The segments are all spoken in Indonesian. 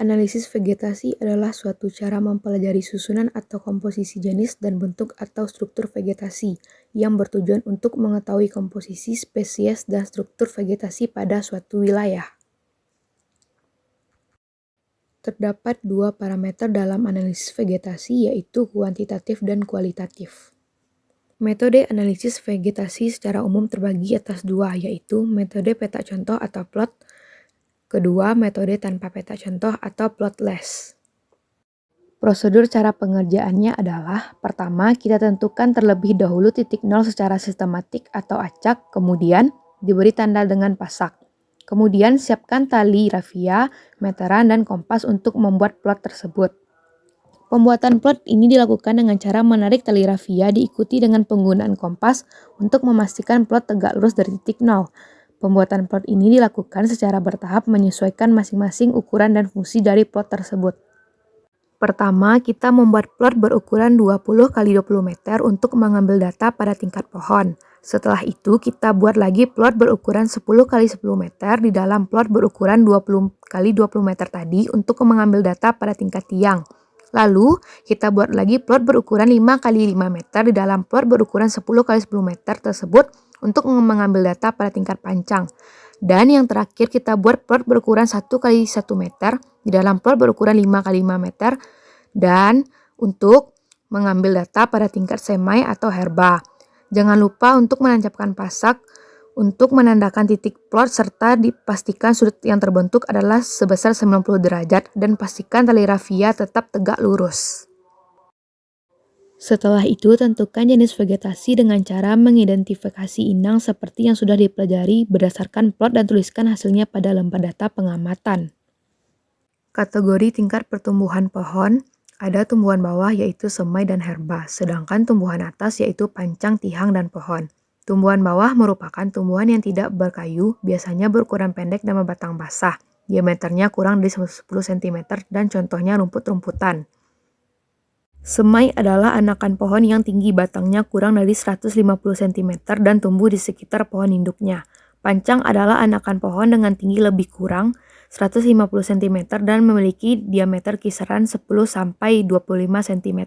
Analisis vegetasi adalah suatu cara mempelajari susunan atau komposisi jenis dan bentuk atau struktur vegetasi yang bertujuan untuk mengetahui komposisi spesies dan struktur vegetasi pada suatu wilayah. Terdapat dua parameter dalam analisis vegetasi, yaitu kuantitatif dan kualitatif. Metode analisis vegetasi secara umum terbagi atas dua, yaitu metode peta contoh atau plot. Kedua, metode tanpa peta contoh atau plotless. Prosedur cara pengerjaannya adalah, pertama, kita tentukan terlebih dahulu titik nol secara sistematik atau acak, kemudian diberi tanda dengan pasak. Kemudian siapkan tali rafia, meteran, dan kompas untuk membuat plot tersebut. Pembuatan plot ini dilakukan dengan cara menarik tali rafia diikuti dengan penggunaan kompas untuk memastikan plot tegak lurus dari titik nol. Pembuatan plot ini dilakukan secara bertahap menyesuaikan masing-masing ukuran dan fungsi dari plot tersebut. Pertama, kita membuat plot berukuran 20 x 20 meter untuk mengambil data pada tingkat pohon. Setelah itu, kita buat lagi plot berukuran 10 x 10 meter di dalam plot berukuran 20 x 20 meter tadi untuk mengambil data pada tingkat tiang. Lalu, kita buat lagi plot berukuran 5 x 5 meter di dalam plot berukuran 10 x 10 meter tersebut untuk mengambil data pada tingkat pancang. Dan yang terakhir, kita buat plot berukuran 1 x 1 meter di dalam plot berukuran 5 x 5 meter dan untuk mengambil data pada tingkat semai atau herba. Jangan lupa untuk menancapkan pasak untuk menandakan titik plot serta dipastikan sudut yang terbentuk adalah sebesar 90 derajat dan pastikan tali rafia tetap tegak lurus. Setelah itu, tentukan jenis vegetasi dengan cara mengidentifikasi inang seperti yang sudah dipelajari berdasarkan plot dan tuliskan hasilnya pada lembar data pengamatan. Kategori tingkat pertumbuhan pohon, ada tumbuhan bawah yaitu semai dan herba, sedangkan tumbuhan atas yaitu pancang, tihang, dan pohon. Tumbuhan bawah merupakan tumbuhan yang tidak berkayu, biasanya berukuran pendek dan berbatang basah, diameternya kurang dari 10 cm dan contohnya rumput-rumputan. Semai adalah anakan pohon yang tinggi batangnya kurang dari 150 cm dan tumbuh di sekitar pohon induknya. Pancang adalah anakan pohon dengan tinggi lebih kurang 150 cm dan memiliki diameter kisaran 10-25 cm.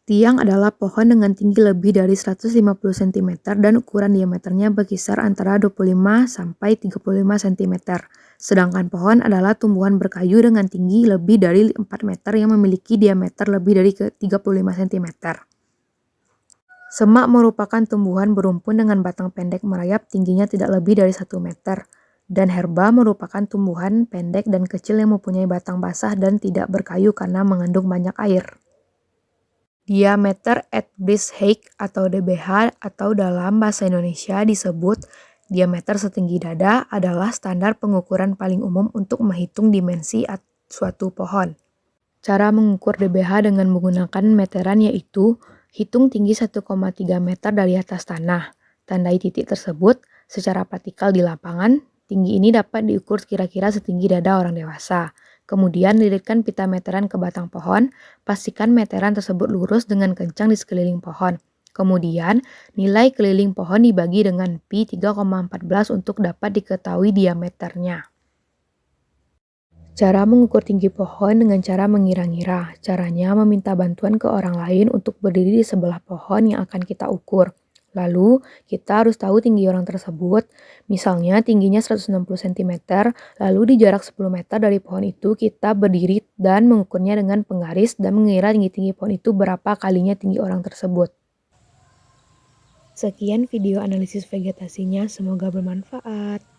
Tiang adalah pohon dengan tinggi lebih dari 150 cm dan ukuran diameternya berkisar antara 25-35 cm. Sedangkan pohon adalah tumbuhan berkayu dengan tinggi lebih dari 4 meter yang memiliki diameter lebih dari 35 cm. Semak merupakan tumbuhan berumpun dengan batang pendek merayap tingginya tidak lebih dari 1 meter. Dan herba merupakan tumbuhan pendek dan kecil yang mempunyai batang basah dan tidak berkayu karena mengandung banyak air. Diameter at breast height atau DBH atau dalam bahasa Indonesia disebut diameter setinggi dada adalah standar pengukuran paling umum untuk menghitung dimensi suatu pohon. Cara mengukur DBH dengan menggunakan meteran yaitu hitung tinggi 1,3 meter dari atas tanah. Tandai titik tersebut secara praktikal di lapangan. Tinggi ini dapat diukur kira-kira setinggi dada orang dewasa. Kemudian lilitkan pita meteran ke batang pohon, pastikan meteran tersebut lurus dengan kencang di sekeliling pohon. Kemudian, nilai keliling pohon dibagi dengan pi 3,14 untuk dapat diketahui diameternya. Cara mengukur tinggi pohon dengan cara mengira-ngira. Caranya meminta bantuan ke orang lain untuk berdiri di sebelah pohon yang akan kita ukur. Lalu, kita harus tahu tinggi orang tersebut. Misalnya tingginya 160 cm, lalu di jarak 10 meter dari pohon itu kita berdiri dan mengukurnya dengan penggaris dan mengira tinggi pohon itu berapa kalinya tinggi orang tersebut. Sekian video analisis vegetasinya, semoga bermanfaat.